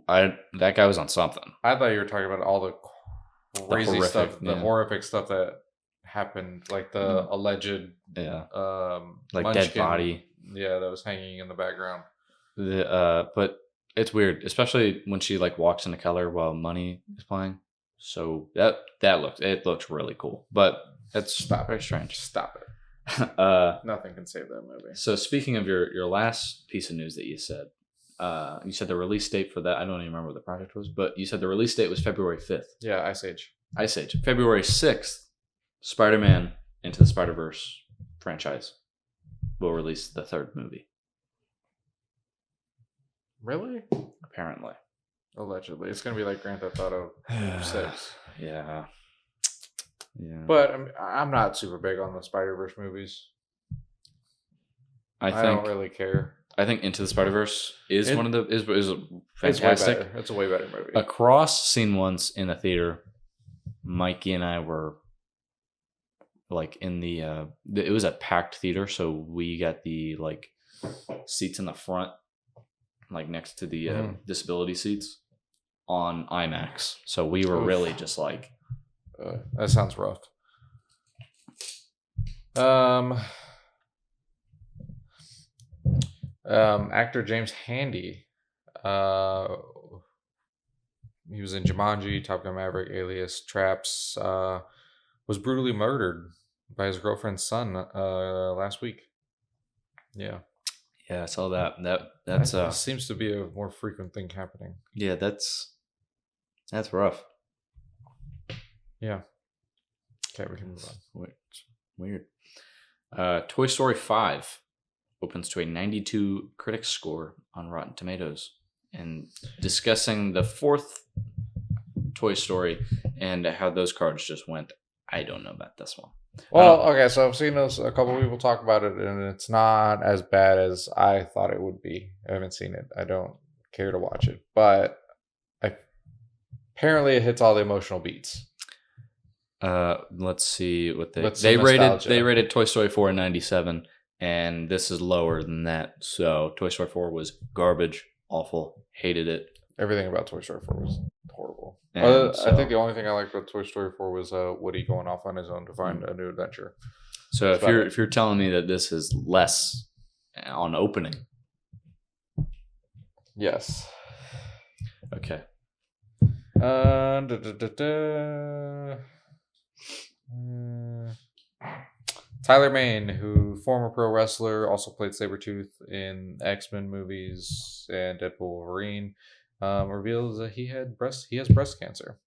That guy was on something. I thought you were talking about all the crazy stuff, the horrific stuff that happened, like the alleged like Munchkin, dead body. Yeah, that was hanging in the background. But it's weird, especially when she like walks into color while Money is playing. So it looks really cool, but it's very strange. Stop it. Nothing can save that movie. So speaking of your last piece of news that you said the release date for that. I don't even remember what the project was, but you said the release date was February 5th. Yeah, Ice Age. February 6th, Spider-Man Into the Spider-Verse franchise will release the 3rd movie. Really? Apparently. Allegedly. It's going to be like Grand Theft Auto 6. Yeah. But I'm not super big on the Spider-Verse movies. I don't really care. I think Into the Spider-Verse is fantastic. It's a way better movie. Across seen once in the theater, Mikey and I were like in the it was a packed theater, so we got the like seats in the front, like next to the disability seats. on IMAX. So we were really just like... that sounds rough. Actor James Handy. He was in Jumanji, Top Gun Maverick, Alias, Traps. Was brutally murdered by his girlfriend's son last week. Yeah. Yeah, I saw that. That's That seems to be a more frequent thing happening. Yeah, that's rough. Yeah. Okay, we can move on. Weird. Toy Story 5 opens to a 92 critic score on Rotten Tomatoes. And discussing the fourth Toy Story and how those cards just went, I don't know about this one. Well, okay, so I've seen a couple of people talk about it, and it's not as bad as I thought it would be. I haven't seen it. I don't care to watch it, but apparently it hits all the emotional beats. Let's see what they rated Toy Story 4 a 97, and this is lower than that. So Toy Story 4 was garbage, awful, hated it. Everything about Toy Story 4 was horrible. I think the only thing I liked about Toy Story 4 was Woody going off on his own to find a new adventure. So if you're telling me that this is less on opening, yes. Okay. Tyler Mane, who former pro wrestler, also played Sabretooth in X-Men movies and Deadpool Wolverine, reveals that he has breast cancer.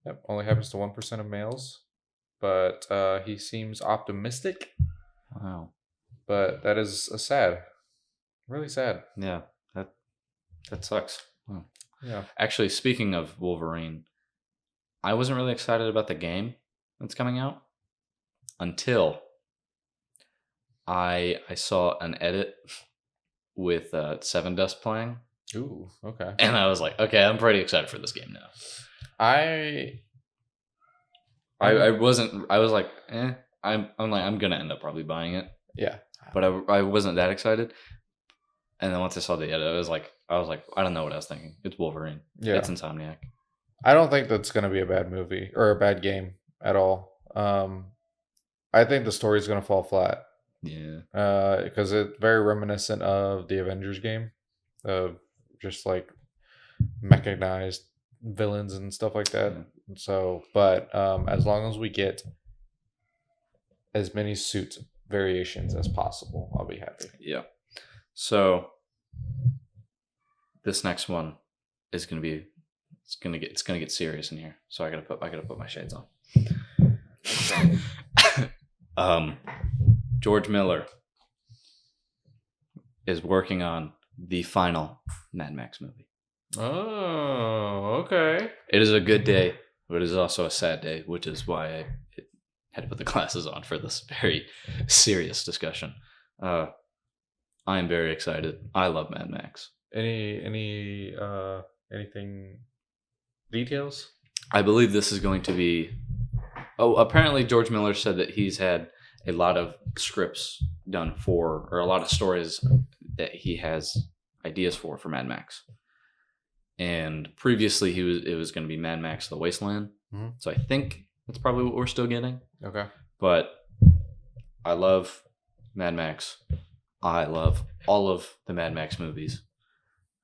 Yep, only happens to 1% of males, but he seems optimistic. Wow. But that is really sad. Yeah, that sucks. Wow. Yeah. Actually, speaking of Wolverine, I wasn't really excited about the game that's coming out until I saw an edit with Seven Dust playing. Ooh, okay. And I was like, okay, I'm pretty excited for this game now. I was like, I'm gonna end up probably buying it. Yeah. But I wasn't that excited. And then once I saw the edit, I was like, I don't know what I was thinking. It's Wolverine. Yeah. It's Insomniac. I don't think that's gonna be a bad movie or a bad game at all. I think the story's gonna fall flat. Yeah. Because it's very reminiscent of the Avengers game, of just like mechanized villains and stuff like that. Yeah. So, but as long as we get as many suit variations as possible, I'll be happy. Yeah. So this next one is gonna be it's gonna get serious in here. So I gotta put my shades on. George Miller is working on the final Mad Max movie. Oh, okay. It is a good day, but it is also a sad day, which is why I had to put the glasses on for this very serious discussion. I am very excited. I love Mad Max. Anything details? I believe this is going to be... Oh, apparently George Miller said that he's had a lot of scripts done for, or a lot of stories that he has ideas for Mad Max. And previously it was going to be Mad Max: The Wasteland. Mm-hmm. So I think that's probably what we're still getting. Okay. But I love Mad Max. I love all of the Mad Max movies.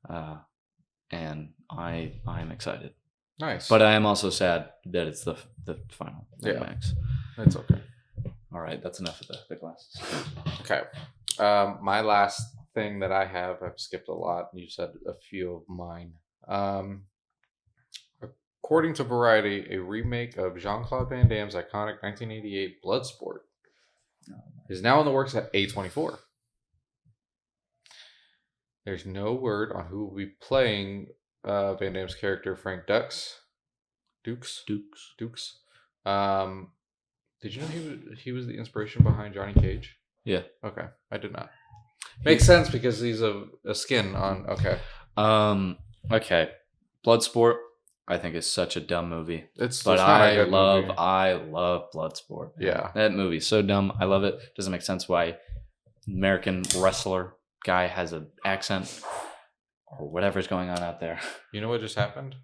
And I'm excited. Nice. But I am also sad that it's the final Mad Max. It's okay. All right, that's enough of the glasses. Okay. My last thing that I have, I've skipped a lot. You said a few of mine. According to Variety, a remake of Jean-Claude Van Damme's iconic 1988 Bloodsport is now in the works at A24. There's no word on who will be playing Van Damme's character, Frank Dukes. Did you know he was the inspiration behind Johnny Cage? Yeah. Okay, I did not. Makes sense because he's a skin on. Okay. Okay. Bloodsport, I think is such a dumb movie. I love Bloodsport. Man. Yeah. That movie's so dumb. I love it. Doesn't make sense why American wrestler guy has an accent. or whatever's going on out there. You know what just happened?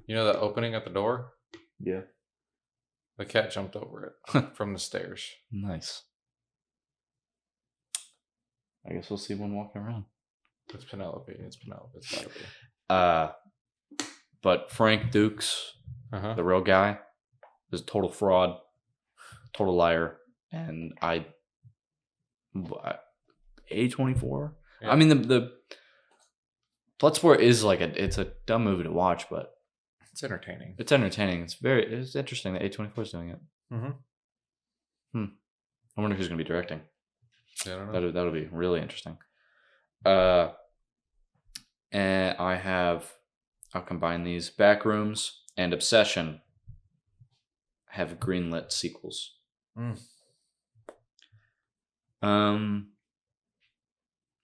You know the opening at the door? Yeah. The cat jumped over it from the stairs. Nice. I guess we'll see one walking around. It's Penelope. It's gotta be. But Frank Dukes, the real guy, is a total fraud, total liar, and A24. Yeah. I mean the Bloodsport is like it's a dumb movie to watch, but it's entertaining. It's entertaining. It's interesting that A24 is doing it. I wonder who's going to be directing. Yeah, I don't know. That'll be really interesting. And I'll combine these. Backrooms and Obsession have greenlit sequels.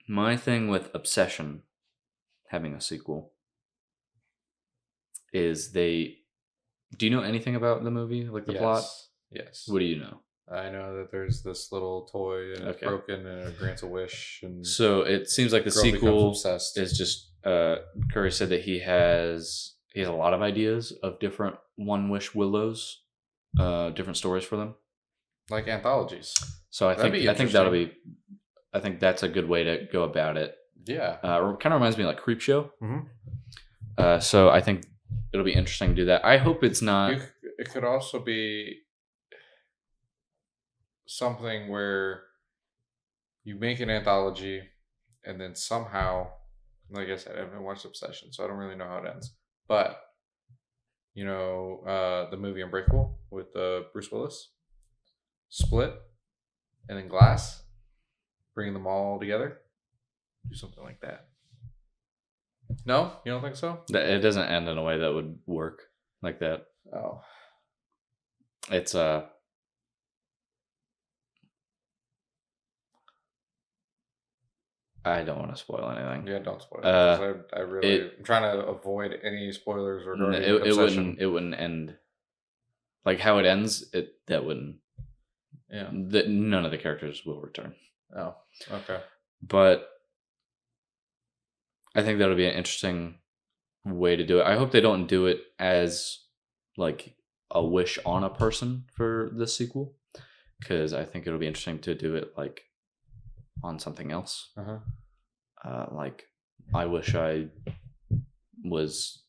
My thing with Obsession having a sequel is do you know anything about the movie, like the plot? Yes. What do you know? I know that there's this little toy and it's broken and it grants a wish. And so it seems like the sequel is just Curry said that he has a lot of ideas of different One Wish Willows, different stories for them, like anthologies. So I think that's a good way to go about it. Yeah. It kind of reminds me of like Creepshow. So I think it'll be interesting to do that. I hope it's not. It could also be something where you make an anthology and then somehow, like I said, I haven't watched Obsession, so I don't really know how it ends. But, the movie Unbreakable with Bruce Willis, Split, and then Glass, bringing them all together. Do something like that. No? You don't think so? It doesn't end in a way that would work like that. Oh. It's I don't want to spoil anything. Yeah, don't spoil it. I'm trying to avoid any spoilers regarding Obsession. It wouldn't end like how it ends. That wouldn't. Yeah. None of the characters will return. Oh, okay. But I think that'll be an interesting way to do it. I hope they don't do it as like a wish on a person for the sequel, because I think it'll be interesting to do it like on something else. Like I wish I was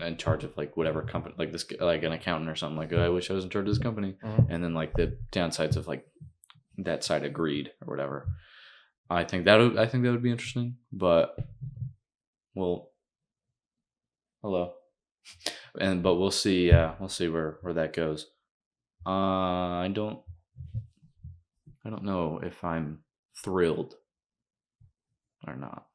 in charge of like whatever company, like this, like an accountant or something. Like I wish I was in charge of this company, and then like the downsides of like that side agreed or whatever. I think that would be interesting, but well, hello, but we'll see. We'll see where that goes. I don't know if I'm thrilled or not.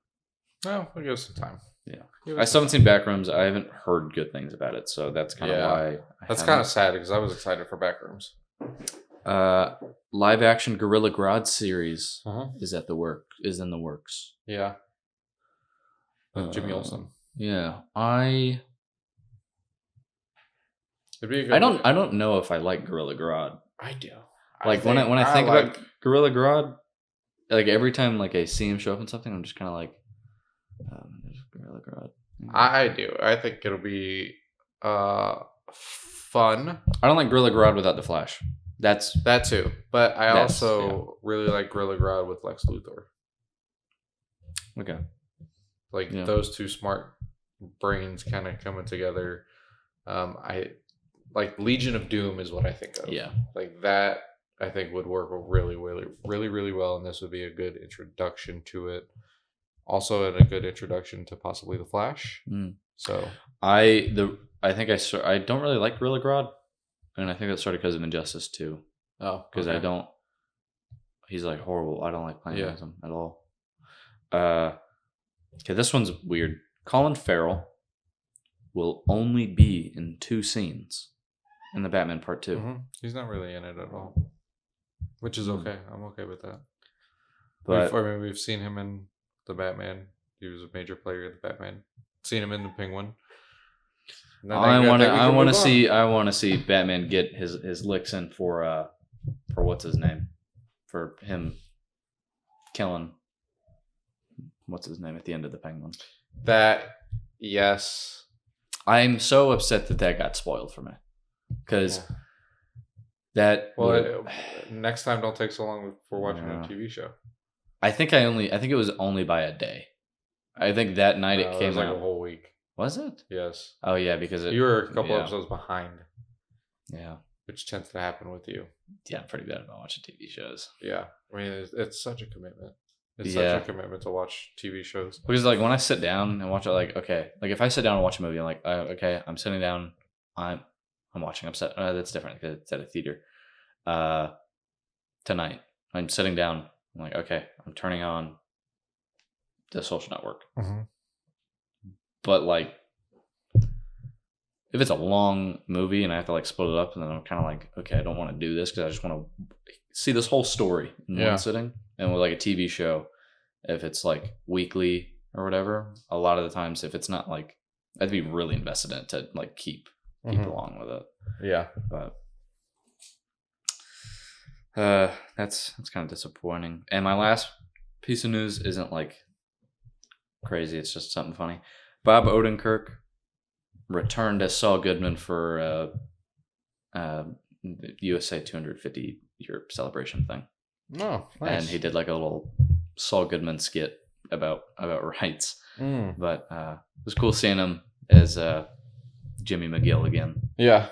No, we'll give it some time. Yeah, I still haven't seen Backrooms. I haven't heard good things about it, so that's kind of why. That's kind of sad because I was excited for Backrooms. Live action Gorilla Grodd series is in the works. Yeah. With Jimmy Olsen. Yeah, It'd be a good I don't know if I like Gorilla Grodd. I do. Like when I think about Gorilla Grodd, like every time like I see him show up in something, I'm just kind of like, Gorilla Grodd. I do. I think it'll be fun. I don't like Gorilla Grodd without the Flash. That's that too. But I also really like Gorilla Grodd with Lex Luthor. Okay. Like those two smart brains kind of coming together. I like Legion of Doom is what I think of. Yeah. Like that I think would work really, really, really, really well, and this would be a good introduction to it. Also, a good introduction to possibly the Flash. So I don't really like Gorilla Grodd, and I think that's sort of because of Injustice too. Oh, because he's like horrible. I don't like playing as him at all. Okay, this one's weird. Colin Farrell will only be in 2 scenes in the Batman Part 2. He's not really in it at all, which is okay. I'm okay with that. But we've seen him in the Batman. He was a major player in the Batman. Seen him in the Penguin. I want to see Batman get his licks in for what's his name, for him killing what's his name at the end of the Penguin. That, yes. I'm so upset that got spoiled for me. Because next time don't take so long before watching a TV show. I think it was only by a day. I think that night it came like out. a whole week. Was it? Yes. Oh yeah, because you were a couple episodes behind. Yeah. Which tends to happen with you. Yeah, I'm pretty bad about watching TV shows. Yeah. I mean, it's such a commitment. It's such a commitment to watch TV shows. Because like when I sit down and watch it, like, okay, like if I sit down and watch a movie, I'm like, okay, I'm sitting down, I'm watching. That's different because it's at a theater. Tonight, I'm sitting down. I'm like, okay, I'm turning on The Social Network. Mm-hmm. But like, if it's a long movie and I have to like split it up, and then I'm kind of like, okay, I don't want to do this because I just want to see this whole story in one sitting. And with like a TV show, if it's like weekly or whatever, a lot of the times, if it's not like, I have to be really invested in it to like keep along with it. Yeah, but that's kind of disappointing. And my last piece of news isn't like crazy; it's just something funny. Bob Odenkirk returned as Saul Goodman for the USA 250 year celebration thing. Oh, nice. And he did like a little Saul Goodman skit about rights. But it was cool seeing him as Jimmy McGill again. Yeah.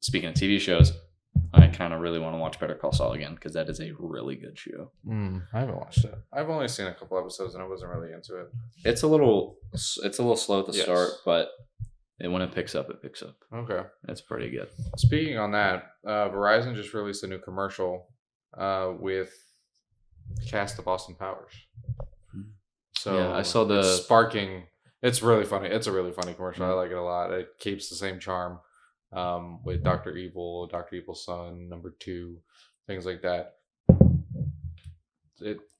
Speaking of TV shows, I kind of really want to watch Better Call Saul again because that is a really good show. I haven't watched it. I've only seen a couple episodes and I wasn't really into it. It's a little slow at the start, but when it picks up, it picks up. Okay. It's pretty good. Speaking on that, Verizon just released a new commercial with the cast of Austin Powers. So yeah, I saw the sparking. It's really funny. It's a really funny commercial. I like it a lot. It keeps the same charm with Dr. Evil, Dr. Evil's son, number 2, things like that.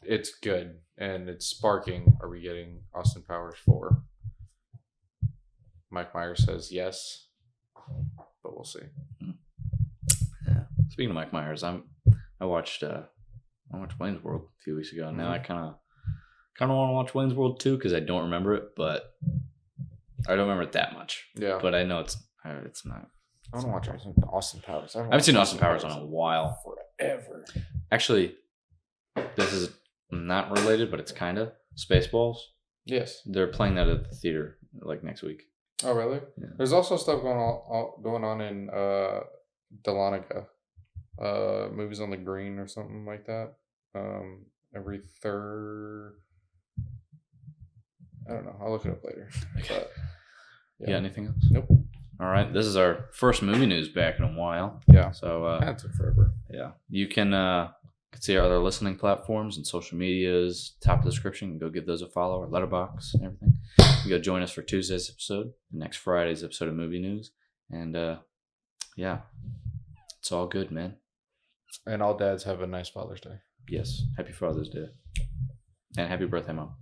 It's good and it's sparking. Are we getting Austin Powers 4? Mike Myers says yes, but we'll see. Yeah. Speaking of Mike Myers, I watched Wayne's World a few weeks ago. Now I kind of want to watch Wayne's World 2 because I don't remember it, but I don't remember it that much. Yeah, but I know it's not. I want to watch Austin Powers. I haven't seen Austin Powers in a while. Forever. Actually, this is not related, but it's kind of Spaceballs. Yes, they're playing that at the theater like next week. Oh, really? Yeah. There's also stuff going on in Dahlonega. Movies on the Green or something like that. Every third. I don't know. I'll look it up later. But, yeah. Anything else? Nope. All right. This is our first movie news back in a while. Yeah. So that took forever. Yeah. You can see our other listening platforms and social medias. Top of the description. Go give those a follow. Our letterbox and everything. You go join us for Tuesday's episode, next Friday's episode of Movie News, and yeah, it's all good, man. And all dads have a nice Father's Day. Yes. Happy Father's Day. And happy birthday, Mom.